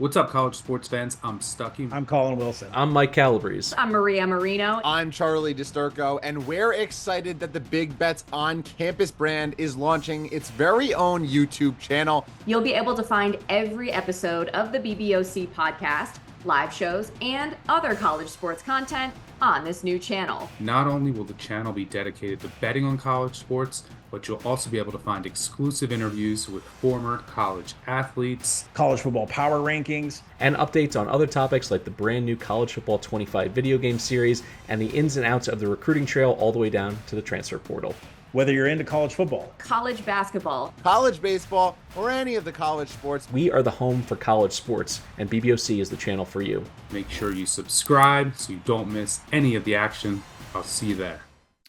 What's up, college sports fans? I'm Stucky. I'm Colin Wilson. I'm Mike Calabrese. I'm Maria Marino. I'm Charlie DiSturco, and we're excited that the Big Bets on Campus brand is launching its very own YouTube channel. You'll be able to find every episode of the BBOC podcast, live shows, and other college sports content on this new channel. Not only will the channel be dedicated to betting on college sports, but you'll also be able to find exclusive interviews with former college athletes, college football power rankings, and updates on other topics like the brand new College Football 25 video game series and the ins and outs of the recruiting trail all the way down to the transfer portal. Whether you're into college football, college basketball, college baseball, or any of the college sports, we are the home for college sports, and BBOC is the channel for you. Make sure you subscribe so you don't miss any of the action. I'll see you there.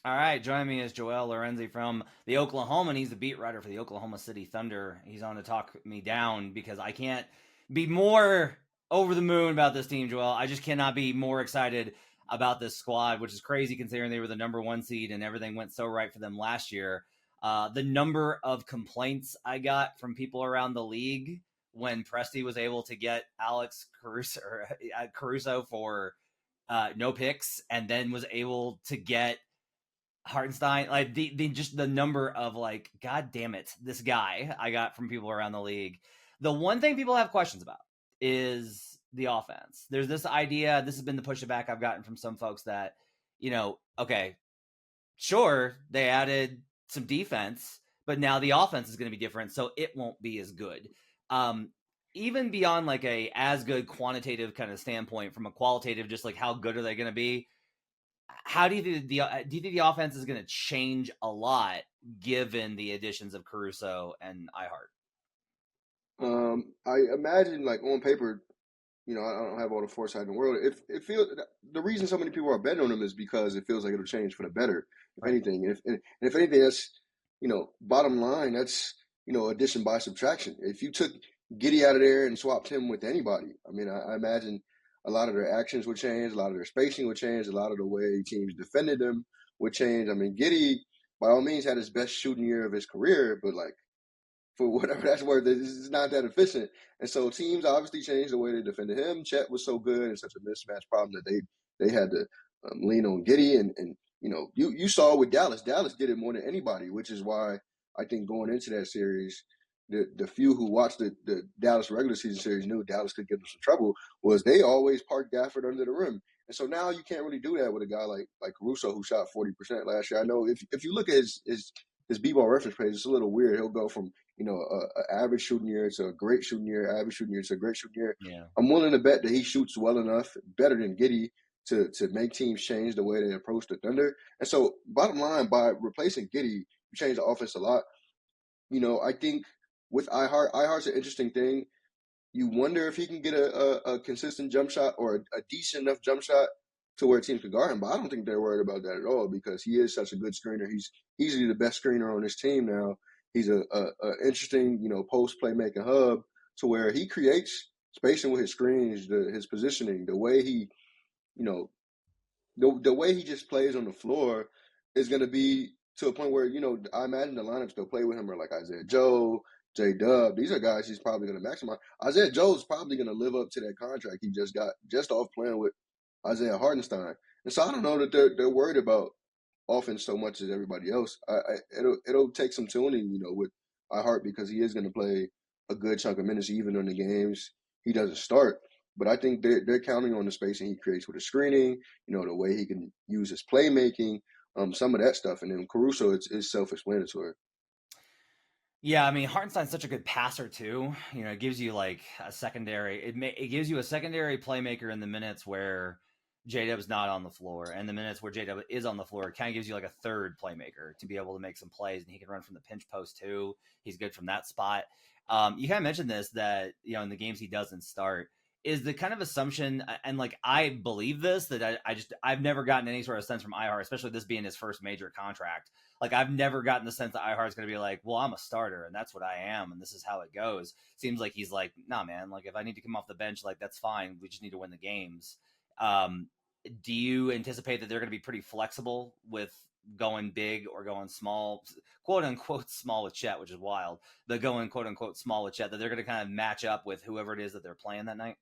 All right, joining me is Joel Lorenzi from the Oklahoman. He's the beat writer for the Oklahoma City Thunder. He's on to talk me down because I can't be more over the moon about this team, Joel. I just cannot be more excited about this squad, which is crazy considering they were the number 1 seed and everything went so right for them last year. The number of complaints I got from people around the league when Presti was able to get Alex Caruso for no picks and then was able to get Hartenstein, like the number of like, God damn it, this guy I got from people around the league. The one thing people have questions about is the offense. There's this idea, this has been the pushback I've gotten from some folks that, okay, sure, they added some defense, but now the offense is going to be different, so it won't be as good. Even beyond like a as good quantitative kind of standpoint, from a qualitative, just like how good are they going to be? How do you think the offense is going to change a lot given the additions of Caruso and iHeart? I imagine, like, on paper, I don't have all the foresight in the world. It feels, the reason so many people are betting on them is because it feels like it'll change for the better, if anything. And if anything, that's, bottom line, that's, addition by subtraction. If you took Giddey out of there and swapped him with anybody, I imagine a lot of their actions would change, a lot of their spacing would change, a lot of the way teams defended them would change. Giddey, by all means, had his best shooting year of his career, but, like, for whatever that's worth, it's not that efficient. And so teams obviously changed the way they defended him. Chet was so good and such a mismatch problem that they had to lean on Giddey. And you saw with Dallas. Dallas did it more than anybody, which is why I think going into that series, the few who watched the Dallas regular season series knew Dallas could give them some trouble, was they always parked Gafford under the rim. And so now you can't really do that with a guy like Caruso, who shot 40% last year. I know if you look at his B-ball reference page, it's a little weird. He'll go from, a average shooting year to a great shooting year, average shooting year to a great shooting year. Yeah. I'm willing to bet that he shoots well enough, better than Giddey, to make teams change the way they approach the Thunder. And so, bottom line, by replacing Giddey, you change the offense a lot. I think with iHeart's an interesting thing. You wonder if he can get a consistent jump shot or a decent enough jump shot to where teams can guard him. But I don't think they're worried about that at all because he is such a good screener. He's easily the best screener on this team now. He's a interesting, post playmaking hub to where he creates spacing with his screens, his positioning, the way he, the way he just plays on the floor is going to be to a point where, I imagine the lineups they'll play with him are like Isaiah Joe, J-Dub. These are guys he's probably going to maximize. Isaiah Joe's probably going to live up to that contract he just got just off playing with Isaiah Hartenstein. And so I don't know that they're worried about offense so much as everybody else. It'll take some tuning, with iHeart because he is going to play a good chunk of minutes even in the games he doesn't start. But I think they're counting on the spacing he creates with his screening, the way he can use his playmaking, some of that stuff. And then Caruso is self-explanatory. Yeah, Hartenstein's such a good passer too. It gives you like a secondary. It gives you a secondary playmaker in the minutes where J-Dub's not on the floor, and the minutes where J-Dub is on the floor, it kind of gives you like a third playmaker to be able to make some plays, and he can run from the pinch post too. He's good from that spot. You kind of mentioned this, that in the games he doesn't start, is the kind of assumption, and like I believe this, that I've never gotten any sort of sense from iHeart, especially this being his first major contract. Like I've never gotten the sense that iHeart's going to be like, well, I'm a starter and that's what I am and this is how it goes. Seems like he's like, nah, man, like if I need to come off the bench, like that's fine. We just need to win the games. Do you anticipate that they're going to be pretty flexible with going big or going small, quote unquote small with Chet, which is wild, but going quote unquote small with Chet, that they're going to kind of match up with whoever it is that they're playing that night?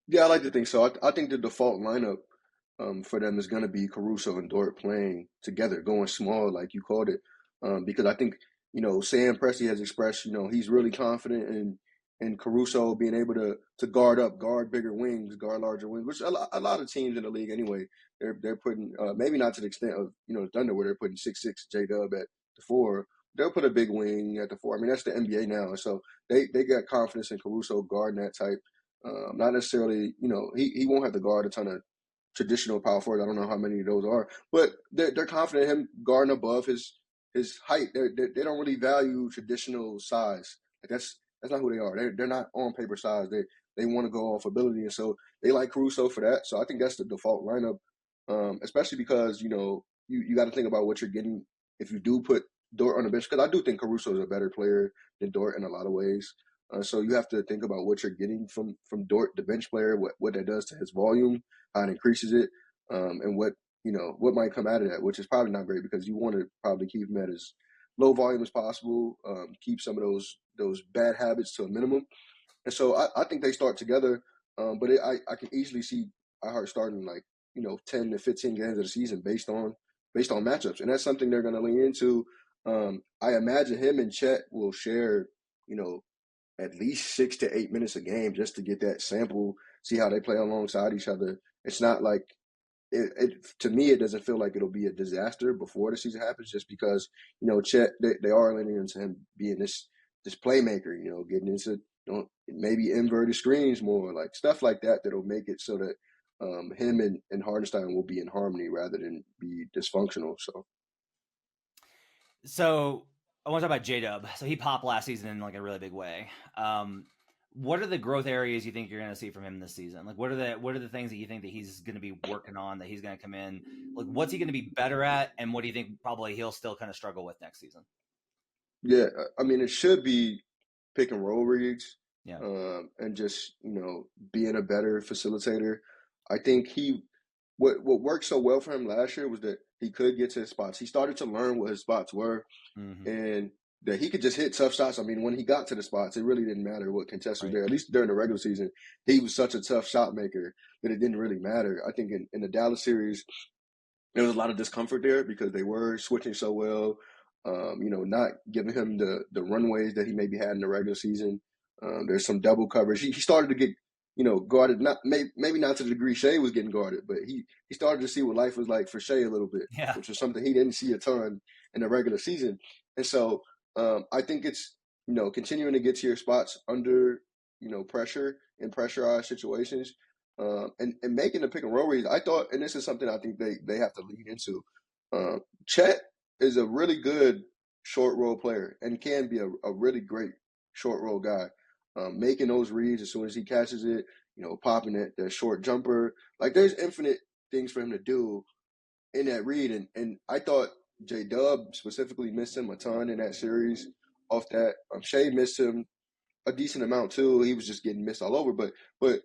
Yeah, I like to think so. I think the default lineup for them is going to be Caruso and Dort playing together, going small, like you called it. Because I think, Sam Presti has expressed, he's really confident in Caruso being able to guard bigger wings, guard larger wings, which a lot of teams in the league anyway, they're putting, maybe not to the extent of, Thunder where they're putting 6'6" J-Dub at the 4. They'll put a big wing at the 4. I mean, that's the NBA now. So they got confidence in Caruso guarding that type. Not necessarily, he won't have to guard a ton of traditional power forwards. I don't know how many of those are, but they're confident in him guarding above his height. They don't really value traditional size. Like that's not who they are. They're not on paper size. They want to go off ability, and so they like Caruso for that. So I think that's the default lineup, especially because you got to think about what you're getting if you do put Dort on the bench, because I do think Caruso is a better player than Dort in a lot of ways. So you have to think about what you're getting from Dort, the bench player, what that does to his volume, how it increases it, and what might come out of that, which is probably not great because you want to probably keep him at as low volume as possible, keep some of those bad habits to a minimum. And so I think they start together, but I can easily see iHeart starting 10 to 15 games of the season based on matchups, and that's something they're going to lean into. I imagine him and Chet will share, at least 6 to 8 minutes a game just to get that sample, see how they play alongside each other. It's not like to me, it doesn't feel like it'll be a disaster before the season happens, just because, Chet, they are leaning into him being this playmaker, getting into maybe inverted screens more, like stuff like that, that'll make it so that him and Hardenstein will be in harmony rather than be dysfunctional. So I want to talk about J-Dub. So he popped last season in a really big way. What are the growth areas you think you're going to see from him this season? Like, what are the things that you think that he's going to be working on, that he's going to come in? Like, what's he going to be better at, and what do you think probably he'll still kind of struggle with next season? Yeah, I mean, it should be pick and roll reads, Yeah. and just being a better facilitator. I think what worked so well for him last year was that he could get to his spots. He started to learn what his spots were, and that he could just hit tough shots. I mean, when he got to the spots, it really didn't matter what contest was there. At least during the regular season, he was such a tough shot maker that it didn't really matter. I think in the Dallas series, there was a lot of discomfort there because they were switching so well, not giving him the runways that he maybe had in the regular season. There's some double coverage. He started to get, guarded, maybe not to the degree Shea was getting guarded, but he started to see what life was like for Shea a little bit, which was something he didn't see a ton in the regular season. And so I think it's, continuing to get to your spots under, pressure in pressurized situations, and making the pick and roll reads. I thought, and this is something I think they have to lean into. Chet is a really good short roll player and can be a really great short roll guy. Making those reads as soon as he catches it, popping that short jumper. Like, there's infinite things for him to do in that read. And I thought J-Dub specifically missed him a ton in that series off that. Shea missed him a decent amount too. He was just getting missed all over. But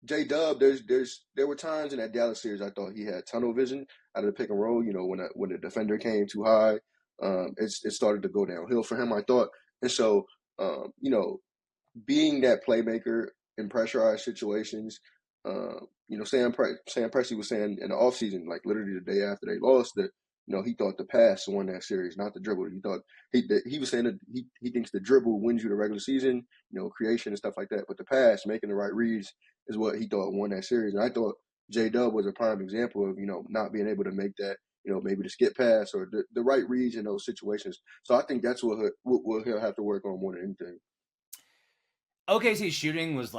J-Dub, there were times in that Dallas series I thought he had tunnel vision out of the pick and roll. When the defender came too high, it started to go downhill for him, I thought. And so, being that playmaker in pressurized situations, Sam Presti was saying in the offseason, like literally the day after they lost, that he thought the pass won that series, not the dribble. He was saying that he thinks the dribble wins you the regular season, creation and stuff like that, but the pass, making the right reads, is what he thought won that series. And I thought J-Dub was a prime example of not being able to make that, maybe the skip pass or the right reads in those situations. So I think that's what he'll have to work on more than anything. OKC's shooting was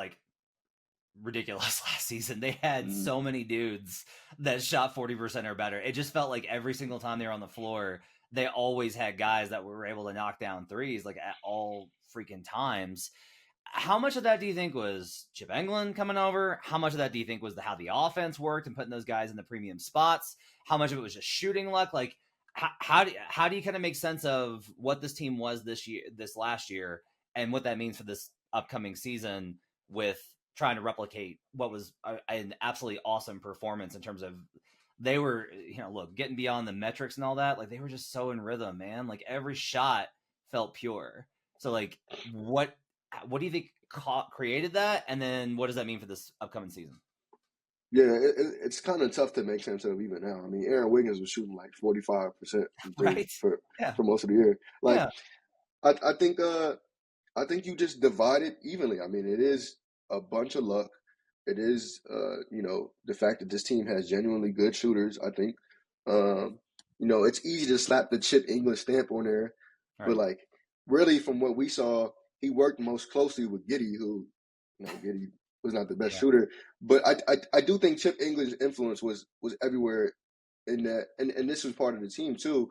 ridiculous last season. They had so many dudes that shot 40% or better. It just felt like every single time they were on the floor, they always had guys that were able to knock down threes at all freaking times. How much of that do you think was Chip Engelland coming over? How much of that do you think was how the offense worked and putting those guys in the premium spots? How much of it was just shooting luck? How do you kind of make sense of what this team was this last year, and what that means for this upcoming season with trying to replicate what was an absolutely awesome performance in terms of they were, look, getting beyond the metrics and all that, like they were just so in rhythm, man. Like every shot felt pure. So like, what do you think created that? And then what does that mean for this upcoming season? Yeah, it's kind of tough to make sense of even now. I mean, Aaron Wiggins was shooting like 45% from three Right? for Yeah. most of the year. Like, Yeah. I think you just divide it evenly. I mean, it is a bunch of luck. It is, the fact that this team has genuinely good shooters. I think, it's easy to slap the Chip English stamp on there, but Right. like, really, from what we saw, he worked most closely with Giddey, who, Giddey was not the best shooter. But I do think Chip English's influence was everywhere in that, and this was part of the team too.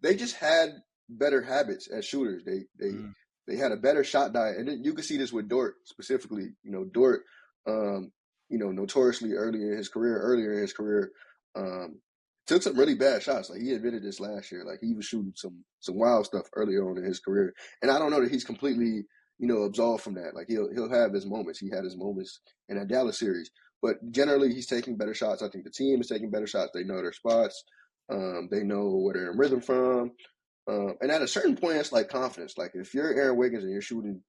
They just had better habits as shooters. They had a better shot diet, and then you can see this with Dort specifically. Dort, notoriously earlier in his career, took some really bad shots. Like he admitted this last year. Like he was shooting some wild stuff earlier on in his career, and I don't know that he's completely absolved from that. Like he'll have his moments. He had his moments in that Dallas series, but generally he's taking better shots. I think the team is taking better shots. They know their spots. They know where they're in rhythm from. And at a certain point, it's like confidence. Like if you're Aaron Wiggins and you're shooting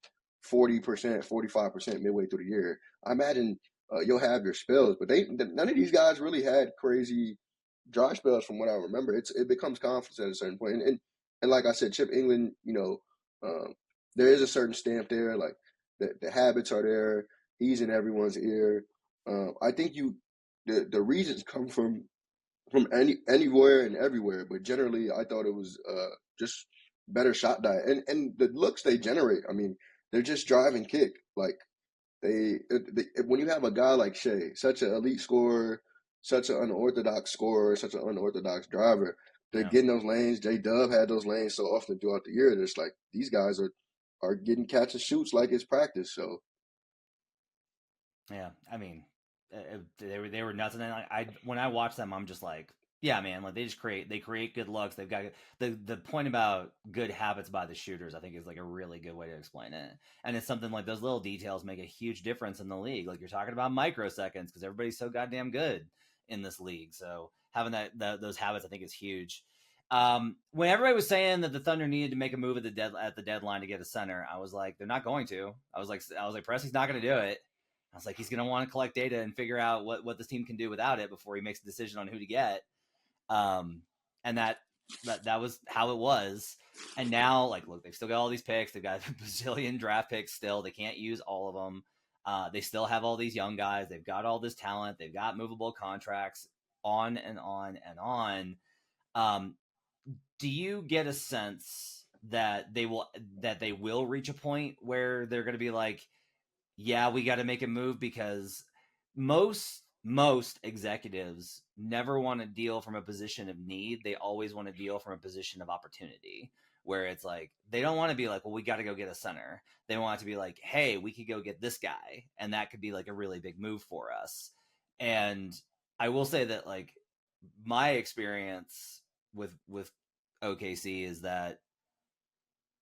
40%, 45% midway through the year, I imagine you'll have your spells. But none of these guys really had crazy dry spells from what I remember. It becomes confidence at a certain point. And like I said, Chip England, there is a certain stamp there. Like the habits are there. He's in everyone's ear. I think the reasons come from anywhere and everywhere, but generally I thought it was just better shot diet and the looks they generate. I mean, they're just drive and kick. Like they when you have a guy like Shea, such an elite scorer, such an unorthodox scorer, such an unorthodox driver, they're getting those lanes. J-Dub had those lanes so often throughout the year. It's like these guys are getting catch and shoots like it's practice. So yeah, I mean, they were nuts, and then when I watch them, I'm just like, yeah, man, like they create good looks. They've got the point about good habits by the shooters, I think, is like a really good way to explain it. And it's something like those little details make a huge difference in the league. Like you're talking about microseconds because everybody's so goddamn good in this league. So having those habits, I think, is huge. When everybody was saying that the Thunder needed to make a move at the deadline to get a center, I was like, they're not going to. I was like, Presti's not going to do it. I was like, he's going to want to collect data and figure out what this team can do without it before he makes a decision on who to get. And that was how it was. And now, like, look, they've still got all these picks. They've got a bazillion draft picks still. They can't use all of them. They still have all these young guys. They've got all this talent. They've got movable contracts, on and on and on. Do you get a sense that they will reach a point where they're going to be like, yeah, we got to make a move? Because most executives never want to deal from a position of need. They always want to deal from a position of opportunity, where it's like they don't want to be like, well, we got to go get a center. They want it to be like, hey, we could go get this guy, and that could be like a really big move for us. And I will say that, like, my experience with OKC is that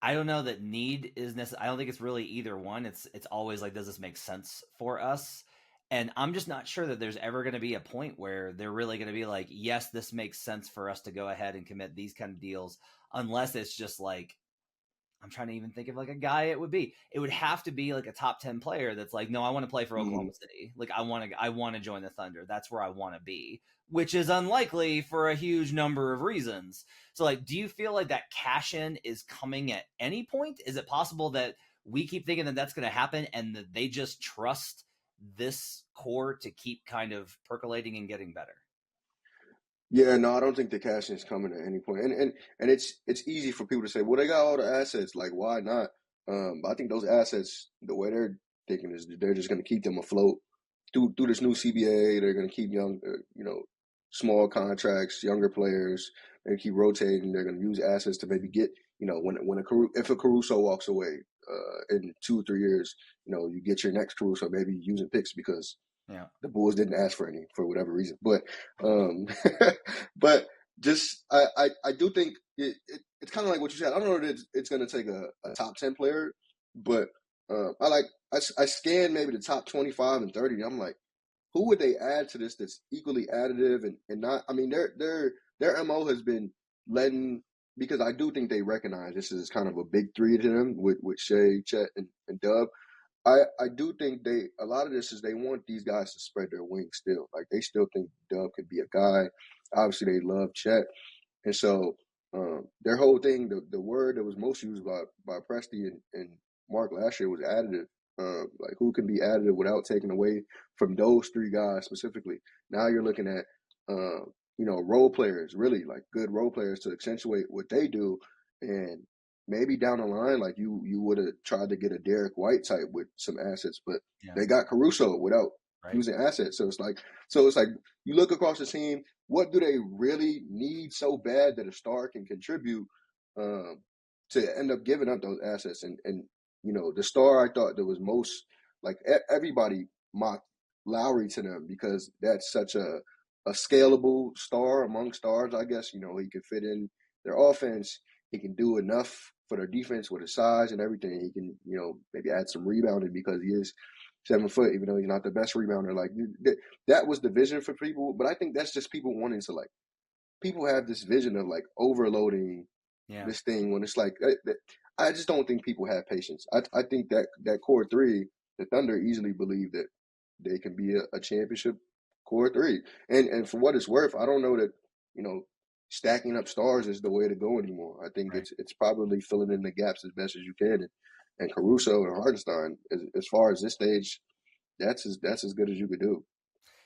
I don't know that need is necessary. I don't think it's really either one. It's always like, does this make sense for us? And I'm just not sure that there's ever going to be a point where they're really going to be like, yes, this makes sense for us to go ahead and commit these kind of deals, unless it's just like, I'm trying to even think of like a guy it would be. It would have to be like a top 10 player that's like, no, I want to play for Oklahoma City. Like I want to join the Thunder. That's where I want to be, which is unlikely for a huge number of reasons. So like, do you feel like that cash in is coming at any point? Is it possible that we keep thinking that that's going to happen and that they just trust this core to keep kind of percolating and getting better? Yeah, no, I don't think the cash is coming at any point. And it's easy for people to say, well, they got all the assets, like why not? I think those assets, the way they're thinking is they're just going to keep them afloat through this new CBA. They're going to keep young, small contracts, younger players. They're going to keep rotating. They're going to use assets to maybe get, if a Caruso walks away in 2 or 3 years, you get your next Caruso, maybe using picks because the Bulls didn't ask for any for whatever reason. But but just I do think it's kind of like what you said. I don't know that it's going to take a top 10 player, but I scan maybe the top 25 and 30. I'm like, who would they add to this that's equally additive and not? I mean, their MO has been letting, because I do think they recognize this is kind of a big three to them with Shea, Chet, and Dub. I do think a lot of this is they want these guys to spread their wings still. Like they still think Dub could be a guy. Obviously, they love Chet, and so their whole thing, the word that was most used by Presti and Mark last year was additive. Like who can be additive without taking away from those three guys specifically. Now you're looking at role players, really like good role players to accentuate what they do, and maybe down the line, like you would have tried to get a Derek White type with some assets, but they got Caruso without using assets. So it's like you look across the team, what do they really need so bad that a star can contribute to end up giving up those assets? And the star I thought that was most like everybody mocked Lowry to them because that's such a scalable star among stars, I guess. He could fit in their offense. He can do enough for their defense with his size and everything. He can, maybe add some rebounding because he is 7 foot, even though he's not the best rebounder. Like that was the vision for people. But I think that's just people wanting to people have this vision of overloading this thing when it's like, I just don't think people have patience. I think that core three, the Thunder easily believe that they can be a championship core three. And for what it's worth, I don't know that, stacking up stars is the way to go anymore. I think it's probably filling in the gaps as best as you can. And Caruso and Hartenstein, as far as this stage, that's as good as you could do.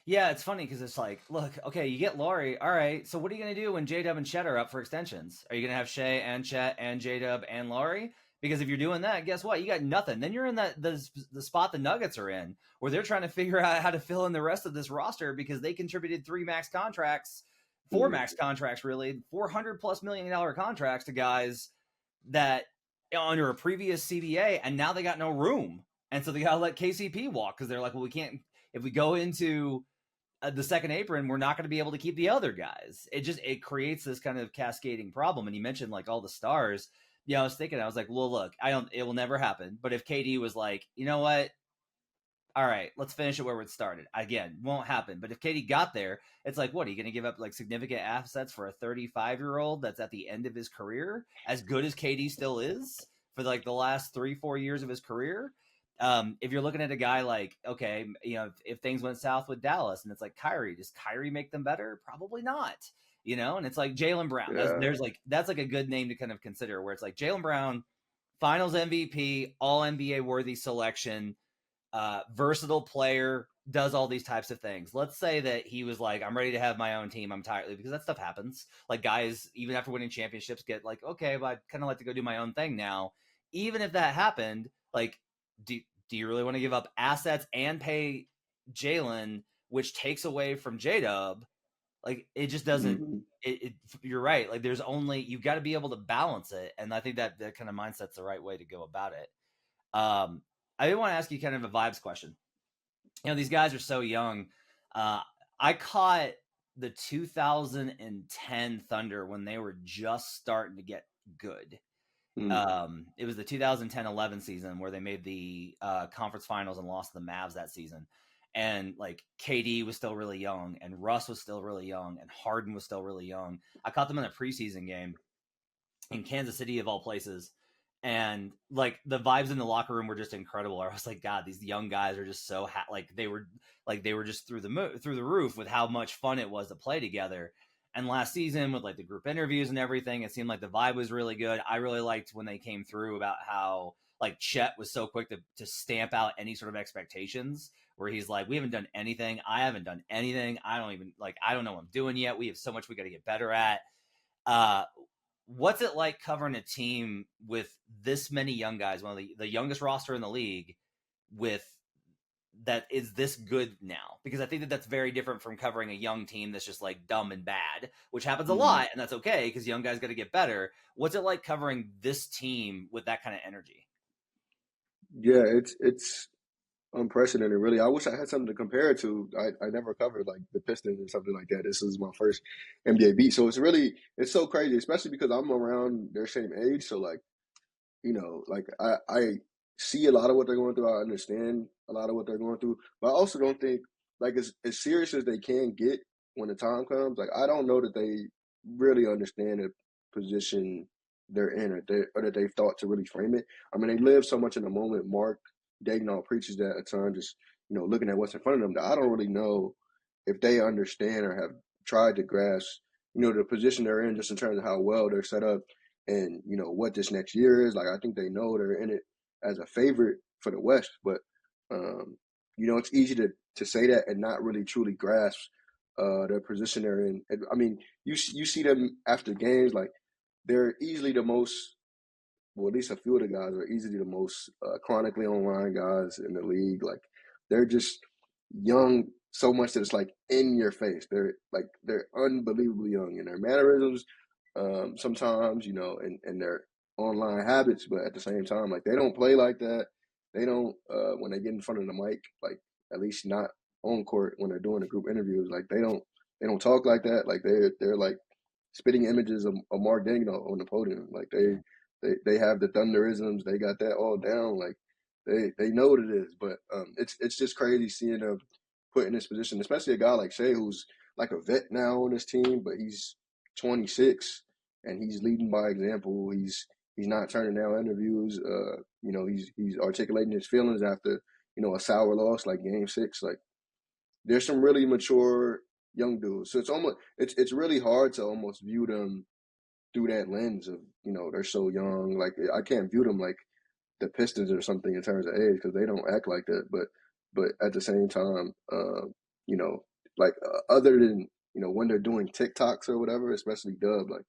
Yeah, it's funny because it's like, look, okay, you get Laurie. All right, so what are you going to do when J-Dub and Chet are up for extensions? Are you going to have Shea and Chet and J-Dub and Laurie? Because if you're doing that, guess what? You got nothing. Then you're in the spot the Nuggets are in, where they're trying to figure out how to fill in the rest of this roster because they contributed 4 max contracts, really, $400+ million contracts to guys that under a previous CBA, and now they got no room. And so they got to let KCP walk because they're like, well, we can't, if we go into the second apron, we're not going to be able to keep the other guys. It creates this kind of cascading problem. And you mentioned all the stars. Yeah, I was like, well, look, it will never happen. But if KD was like, you know what? All right, let's finish it where it started. Again, won't happen. But if KD got there, it's like, what, are you going to give up significant assets for a 35-year-old that's at the end of his career, as good as KD still is for the last 3-4 years of his career? If you're looking at a guy okay, if things went south with Dallas and it's like Kyrie, does Kyrie make them better? Probably not. And it's like Jalen Brown. Yeah. That's a good name to kind of consider, where it's like Jalen Brown, Finals MVP, All NBA worthy selection. Versatile player, does all these types of things. Let's say that he was like, I'm ready to have my own team. I'm tired, because that stuff happens. Guys, even after winning championships, get okay, but I'd kind of like to go do my own thing now. Even if that happened, do you really want to give up assets and pay Jalen, which takes away from J-Dub? It just doesn't. You're right. You've got to be able to balance it, and I think that kind of mindset's the right way to go about it. I did want to ask you kind of a vibes question. These guys are so young. I caught the 2010 Thunder when they were just starting to get good. It was the 2010-11 season where they made the conference finals and lost to the Mavs that season. And KD was still really young, and Russ was still really young, and Harden was still really young. I caught them in a preseason game in Kansas City, of all places. And the vibes in the locker room were just incredible. I was like, God, these young guys are just so they were just through the roof with how much fun it was to play together. And last season with the group interviews and everything, it seemed like the vibe was really good. I really liked when they came through about how Chet was so quick to stamp out any sort of expectations, where he's like, we haven't done anything. I haven't done anything. I don't know what I'm doing yet. We have so much we got to get better at. What's it like covering a team with this many young guys, one of the youngest roster in the league, with that is this good now? Because I think that's very different from covering a young team that's just dumb and bad, which happens a lot, and that's okay because young guys got to get better. What's it like covering this team with that kind of energy? Yeah, it's unprecedented, really. I wish I had something to compare it to. I never covered the Pistons or something like that. This is my first NBA beat, so it's so crazy, especially because I'm around their same age. So I see a lot of what they're going through. I understand a lot of what they're going through, but I also don't think like as serious as they can get when the time comes, like I don't know that they really understand the position they're in, or that they've thought to really frame it. I mean, they live so much in the moment. Mark Daigneault preaches that a ton, just looking at what's in front of them. That I don't really know if they understand or have tried to grasp, the position they're in, just in terms of how well they're set up, and what this next year is. Like I think they know they're in it as a favorite for the West, but it's easy to say that and not really truly grasp their position they're in. I mean, you see them after games, like they're easily the most, well, at least a few of the guys are easily the most chronically online guys in the league. Like they're just young so much that it's like in your face. They're unbelievably young in their mannerisms, sometimes, and their online habits, but at the same time, like they don't play like that. They don't when they get in front of the mic, like at least not on court when they're doing the group interviews, like they don't talk like that. Like they're like spitting images of Mark Daigneault on the podium. Like they have the Thunderisms, they got that all down. Like they know what it is. But it's just crazy seeing them put in this position, especially a guy like Shea, who's like a vet now on this team, but he's 26 and he's leading by example. He's not turning down interviews. He's articulating his feelings after a sour loss like Game 6. Like there's some really mature young dudes. So it's really hard to almost view them through that lens of they're so young. Like I can't view them like the Pistons or something in terms of age, because they don't act like that. But at the same time, other than when they're doing TikToks or whatever, especially Dub, like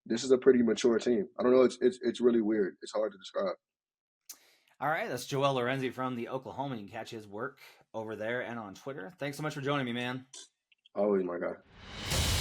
this is a pretty mature team. I don't know. It's really weird. It's hard to describe. All right, that's Joel Lorenzi from the Oklahoman. You can catch his work over there and on Twitter. Thanks so much for joining me, man. Always, my guy.